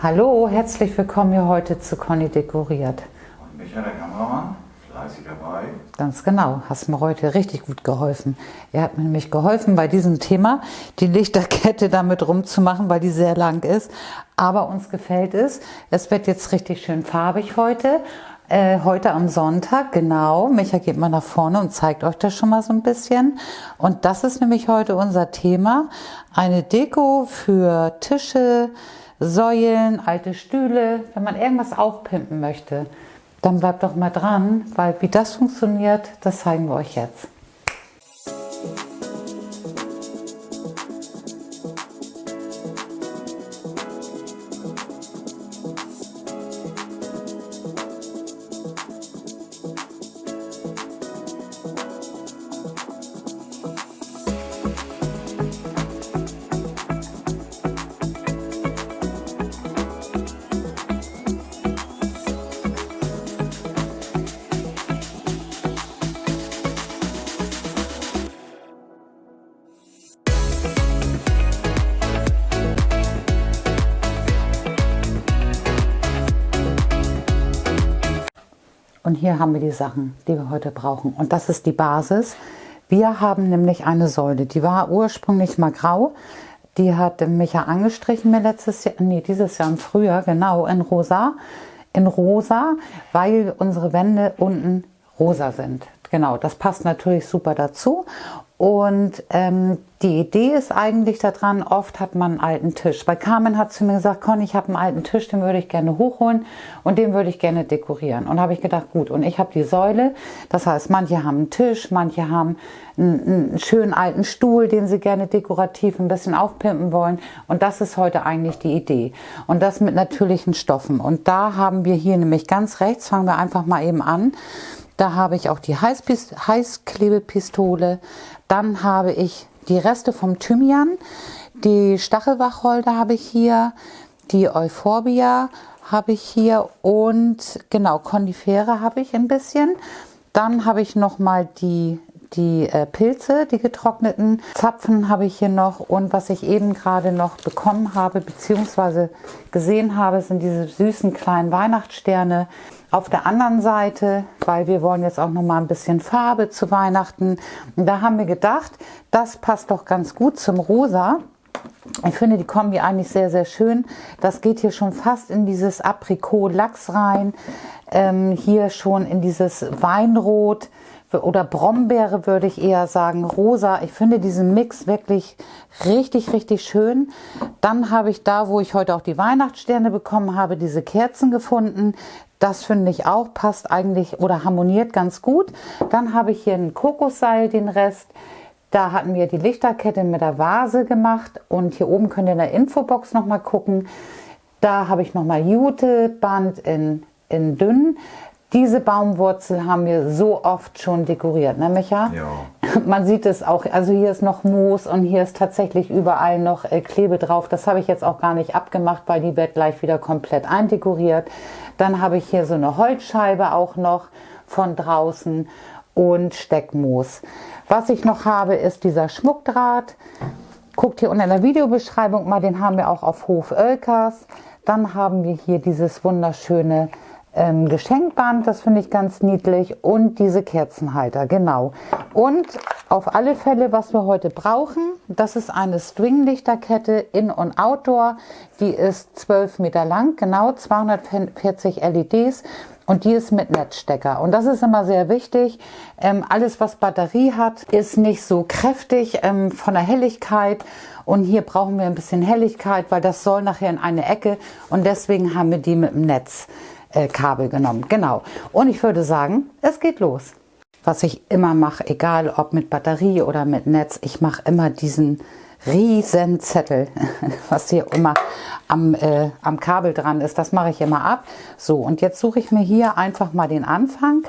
Hallo, herzlich willkommen hier heute zu Conny dekoriert. Und Micha, der Kameramann, fleißig dabei. Ganz genau, hast mir heute richtig gut geholfen. Er hat mir nämlich geholfen bei diesem Thema, die Lichterkette damit rumzumachen, weil die sehr lang ist. Aber uns gefällt es. Es wird jetzt richtig schön farbig heute. Heute am Sonntag, genau. Micha geht mal nach vorne und zeigt euch das schon mal so ein bisschen. Und das ist nämlich heute unser Thema. Eine Deko für Tische, Säulen, alte Stühle. Wenn man irgendwas aufpimpen möchte, dann bleibt doch mal dran, weil wie das funktioniert, das zeigen wir euch jetzt. Und hier haben wir die Sachen, die wir heute brauchen. Und das ist die Basis. Wir haben nämlich eine Säule, die war ursprünglich mal grau. Die hat Micha angestrichen mir dieses Jahr im Frühjahr, genau, in rosa. In rosa, weil unsere Wände unten rosa sind. Genau, das passt natürlich super dazu. Und die Idee ist eigentlich daran, oft hat man einen alten Tisch. Bei Carmen hat zu mir gesagt, Conny, ich habe einen alten Tisch, den würde ich gerne hochholen und den würde ich gerne dekorieren. Und habe ich gedacht, gut, und ich habe die Säule. Das heißt, manche haben einen Tisch, manche haben einen schönen alten Stuhl, den sie gerne dekorativ ein bisschen aufpimpen wollen. Und das ist heute eigentlich die Idee. Und das mit natürlichen Stoffen. Und da haben wir hier nämlich ganz rechts, fangen wir einfach mal eben an. Da habe ich auch die Heißklebepistole. Dann habe ich die Reste vom Thymian. Die Stachelwacholder habe ich hier. Die Euphorbia habe ich hier. Und genau, Conifere habe ich ein bisschen. Dann habe ich nochmal die Pilze, die getrockneten Zapfen habe ich hier noch. Und was ich eben gerade noch bekommen habe, beziehungsweise gesehen habe, sind diese süßen kleinen Weihnachtssterne. Auf der anderen Seite, weil wir wollen jetzt auch noch mal ein bisschen Farbe zu Weihnachten. Und da haben wir gedacht, das passt doch ganz gut zum Rosa. Ich finde die Kombi eigentlich sehr, sehr schön. Das geht hier schon fast in dieses Aprikot-Lachs rein. Hier schon in dieses Weinrot oder Brombeere würde ich eher sagen, rosa. Ich finde diesen Mix wirklich richtig, richtig schön. Dann habe ich da, wo ich heute auch die Weihnachtssterne bekommen habe, diese Kerzen gefunden. Das finde ich auch, passt eigentlich oder harmoniert ganz gut. Dann habe ich hier ein Kokosseil, den Rest. Da hatten wir die Lichterkette mit der Vase gemacht. Und hier oben könnt ihr in der Infobox nochmal gucken. Da habe ich nochmal Juteband in dünn. Diese Baumwurzel haben wir so oft schon dekoriert, ne Micha? Ja. Man sieht es auch, also hier ist noch Moos und hier ist tatsächlich überall noch Klebe drauf. Das habe ich jetzt auch gar nicht abgemacht, weil die wird gleich wieder komplett eindekoriert. Dann habe ich hier so eine Holzscheibe auch noch von draußen und Steckmoos. Was ich noch habe, ist dieser Schmuckdraht. Guckt hier unten in der Videobeschreibung mal, den haben wir auch auf Hof Oelkers. Dann haben wir hier dieses wunderschöne Geschenkband, das finde ich ganz niedlich, und diese Kerzenhalter, genau. Und auf alle Fälle, was wir heute brauchen, das ist eine String-Lichterkette In- und Outdoor, die ist 12 Meter lang, genau, 240 LEDs und die ist mit Netzstecker. Und das ist immer sehr wichtig, alles was Batterie hat, ist nicht so kräftig von der Helligkeit. Und hier brauchen wir ein bisschen Helligkeit, weil das soll nachher in eine Ecke und deswegen haben wir die mit dem Netzkabel genommen. Genau. Und ich würde sagen, es geht los. Was ich immer mache, egal ob mit Batterie oder mit Netz, ich mache immer diesen riesen Zettel, was hier immer am Kabel dran ist. Das mache ich immer ab. So, und jetzt suche ich mir hier einfach mal den Anfang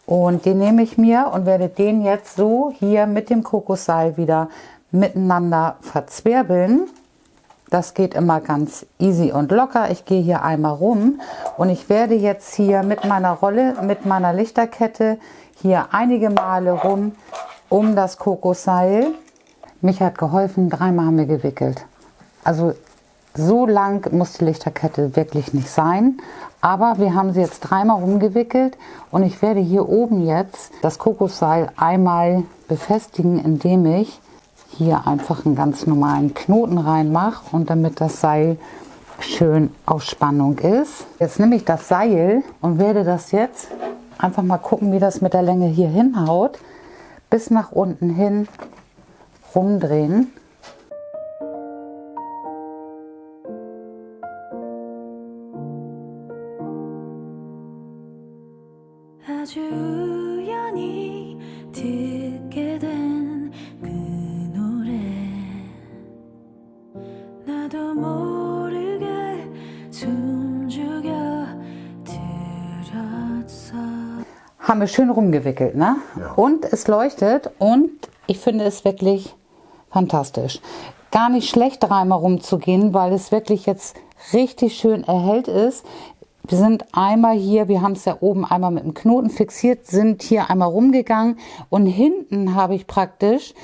und den nehme ich mir und werde den jetzt so hier mit dem Kokosseil wieder miteinander verzwirbeln. Das geht immer ganz easy und locker. Ich gehe hier einmal rum und ich werde jetzt hier mit meiner Rolle, mit meiner Lichterkette hier einige Male rum um das Kokosseil. Mich hat geholfen, 3-mal haben wir gewickelt. Also So lang muss die Lichterkette wirklich nicht sein. Aber wir haben sie jetzt dreimal rumgewickelt und ich werde hier oben jetzt das Kokosseil einmal befestigen, indem ich hier einfach einen ganz normalen Knoten reinmache und damit das Seil schön auf Spannung ist. Jetzt nehme ich das Seil und werde das jetzt einfach mal gucken, wie das mit der Länge hier hinhaut, bis nach unten hin rumdrehen. Haben wir schön rumgewickelt, ne? Ja. Und es leuchtet und ich finde es wirklich fantastisch. Gar nicht schlecht dreimal rumzugehen, weil es wirklich jetzt richtig schön erhellt ist. Wir sind einmal hier, wir haben es ja oben einmal mit dem Knoten fixiert, sind hier einmal rumgegangen und hinten habe ich praktisch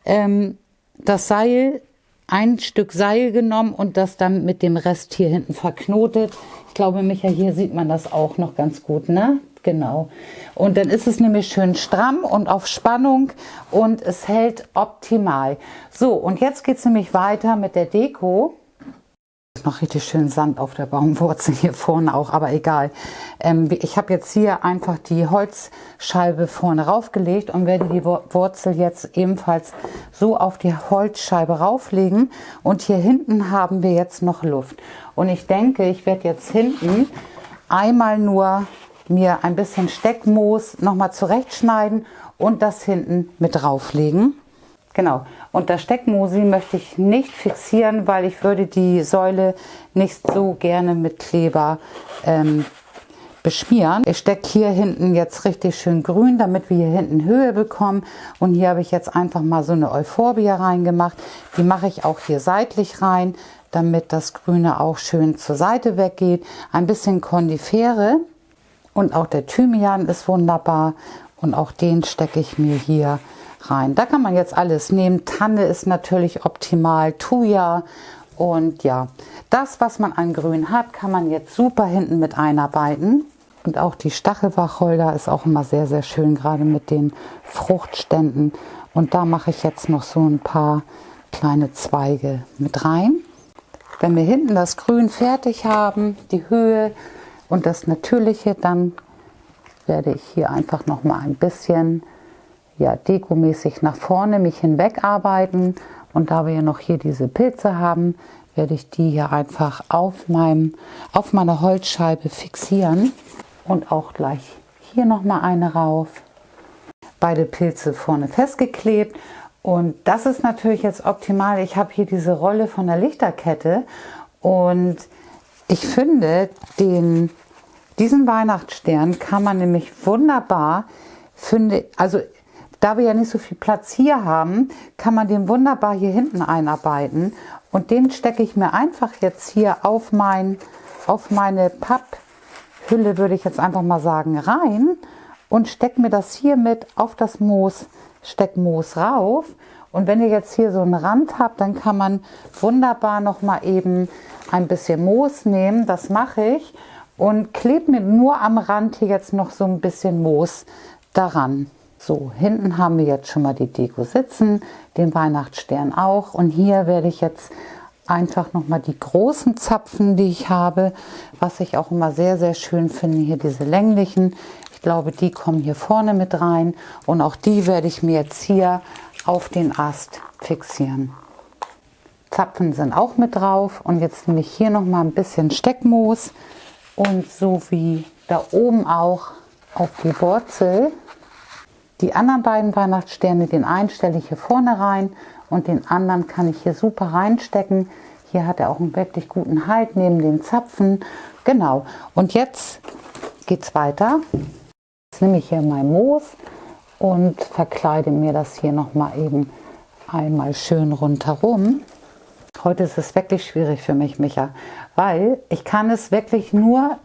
das Seil, ein Stück Seil genommen und das dann mit dem Rest hier hinten verknotet. Ich glaube, Micha, hier sieht man das auch noch ganz gut, ne? Genau. Und dann ist es nämlich schön stramm und auf Spannung und es hält optimal. So, und jetzt geht es nämlich weiter mit der Deko. Ist noch richtig schön Sand auf der Baumwurzel hier vorne auch, aber egal. Ich habe jetzt hier einfach die Holzscheibe vorne raufgelegt und werde die Wurzel jetzt ebenfalls so auf die Holzscheibe rauflegen. Und hier hinten haben wir jetzt noch Luft. Und ich denke, ich werde jetzt hinten einmal nur mir ein bisschen Steckmoos nochmal zurechtschneiden und das hinten mit drauflegen. Genau. Und das Steckmoosi möchte ich nicht fixieren, weil ich würde die Säule nicht so gerne mit Kleber beschmieren. Ich stecke hier hinten jetzt richtig schön grün, damit wir hier hinten Höhe bekommen. Und hier habe ich jetzt einfach mal so eine Euphorbia reingemacht. Die mache ich auch hier seitlich rein, damit das Grüne auch schön zur Seite weggeht. Ein bisschen Kondifere. Und auch der Thymian ist wunderbar und auch den stecke ich mir hier rein. Da kann man jetzt alles nehmen. Tanne ist natürlich optimal, Thuja und ja, das, was man an Grün hat, kann man jetzt super hinten mit einarbeiten. Und auch die Stachelwacholder ist auch immer sehr, sehr schön, gerade mit den Fruchtständen. Und da mache ich jetzt noch so ein paar kleine Zweige mit rein. Wenn wir hinten das Grün fertig haben, die Höhe und das Natürliche, dann werde ich hier einfach noch mal ein bisschen dekomäßig nach vorne mich hinweg arbeiten. Und da wir ja noch hier diese Pilze haben, werde ich die hier einfach auf meiner Holzscheibe fixieren. Und auch gleich hier noch mal eine rauf. Beide Pilze vorne festgeklebt. Und das ist natürlich jetzt optimal. Ich habe hier diese Rolle von der Lichterkette und ich finde, diesen Weihnachtsstern kann man nämlich wunderbar, also da wir ja nicht so viel Platz hier haben, kann man den wunderbar hier hinten einarbeiten. Und den stecke ich mir einfach jetzt hier auf meine Papphülle, würde ich jetzt einfach mal sagen, rein und stecke mir das hier mit auf das Steckmoos rauf. Und wenn ihr jetzt hier so einen Rand habt, dann kann man wunderbar noch mal eben ein bisschen Moos nehmen. Das mache ich und klebe mir nur am Rand hier jetzt noch so ein bisschen Moos daran. So, hinten haben wir jetzt schon mal die Deko sitzen, den Weihnachtsstern auch. Und hier werde ich jetzt einfach noch mal die großen Zapfen, die ich habe, was ich auch immer sehr, sehr schön finde, hier diese länglichen. Ich glaube, die kommen hier vorne mit rein und auch die werde ich mir jetzt hier auf den Ast fixieren. Zapfen sind auch mit drauf und jetzt nehme ich hier noch mal ein bisschen Steckmoos und so wie da oben auch auf die Wurzel. Die anderen beiden Weihnachtssterne, den einen stelle ich hier vorne rein und den anderen kann ich hier super reinstecken. Hier hat er auch einen wirklich guten Halt neben den Zapfen. Genau. Und jetzt geht es weiter. Jetzt nehme ich hier mein Moos und verkleide mir das hier noch mal eben einmal schön rundherum. Heute ist es wirklich schwierig für mich, Micha, weil ich kann es wirklich nur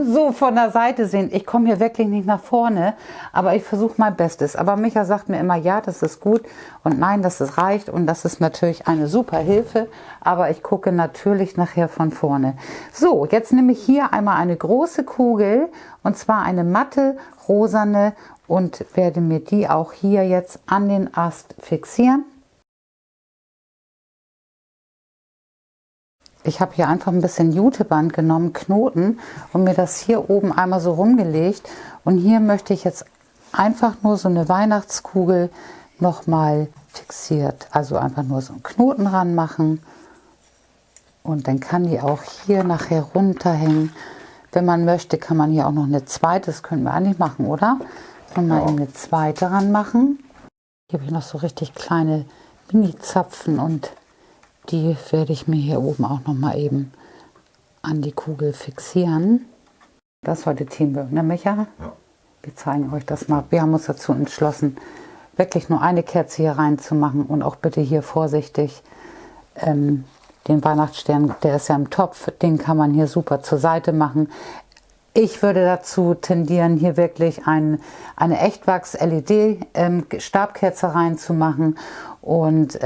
so von der Seite sehen. Ich komme hier wirklich nicht nach vorne, aber ich versuche mein Bestes. Aber Micha sagt mir immer, ja, das ist gut und nein, das ist reicht und das ist natürlich eine super Hilfe. Aber ich gucke natürlich nachher von vorne. So, jetzt nehme ich hier einmal eine große Kugel und zwar eine matte, rosane und werde mir die auch hier jetzt an den Ast fixieren. Ich habe hier einfach ein bisschen Juteband genommen, Knoten, und mir das hier oben einmal so rumgelegt. Und hier möchte ich jetzt einfach nur so eine Weihnachtskugel nochmal fixiert. Also einfach nur so einen Knoten ranmachen. Und dann kann die auch hier nachher runterhängen. Wenn man möchte, kann man hier auch noch eine zweite, das können wir eigentlich machen, oder? Und mal eben eine zweite ranmachen. Hier habe ich noch so richtig kleine Mini-Zapfen und die werde ich mir hier oben auch noch mal eben an die Kugel fixieren. Das ist heute Teamwork, ne Micha? Ja. Wir zeigen euch das mal. Wir haben uns dazu entschlossen, wirklich nur eine Kerze hier reinzumachen und auch bitte hier vorsichtig. Den Weihnachtsstern, der ist ja im Topf, den kann man hier super zur Seite machen. Ich würde dazu tendieren, hier wirklich eine Echtwachs-LED-Stabkerze reinzumachen. Und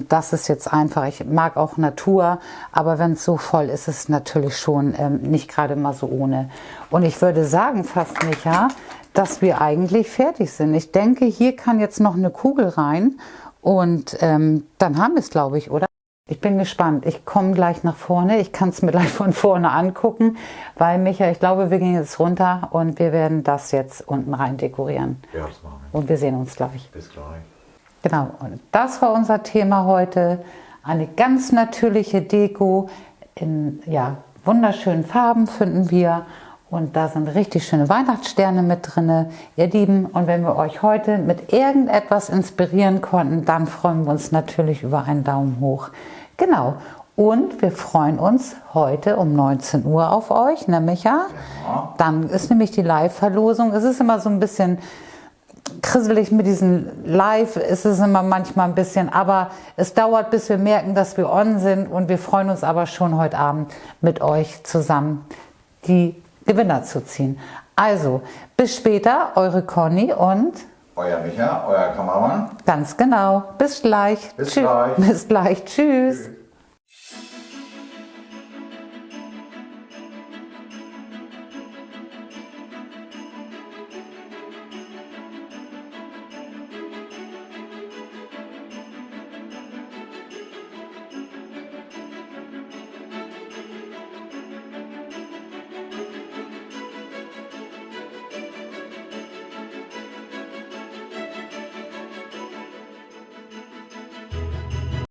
das ist jetzt einfach, ich mag auch Natur, aber wenn es so voll ist, ist es natürlich schon nicht gerade mal so ohne. Und ich würde sagen fast, Micha, dass wir eigentlich fertig sind. Ich denke, hier kann jetzt noch eine Kugel rein und dann haben wir es, glaube ich, oder? Ich bin gespannt. Ich komme gleich nach vorne. Ich kann es mir gleich von vorne angucken, weil Micha, ich glaube, wir gehen jetzt runter und wir werden das jetzt unten rein dekorieren. Ja, das machen wir. Und wir sehen uns gleich. Bis gleich. Genau, und das war unser Thema heute. Eine ganz natürliche Deko in wunderschönen Farben finden wir. Und da sind richtig schöne Weihnachtssterne mit drin, ihr Lieben. Und wenn wir euch heute mit irgendetwas inspirieren konnten, dann freuen wir uns natürlich über einen Daumen hoch. Genau. Und wir freuen uns heute um 19 Uhr auf euch, ne Micha? Ja. Dann ist nämlich die Live-Verlosung. Es ist immer so ein bisschen krisselig mit diesen Live, ist es immer manchmal ein bisschen, aber es dauert, bis wir merken, dass wir on sind, und wir freuen uns aber schon heute Abend mit euch zusammen die Gewinner zu ziehen. Also, bis später, eure Conny und euer Micha, euer Kameramann. Ganz genau. Bis gleich. Bis gleich. Bis gleich. Tschüss. Tschüss.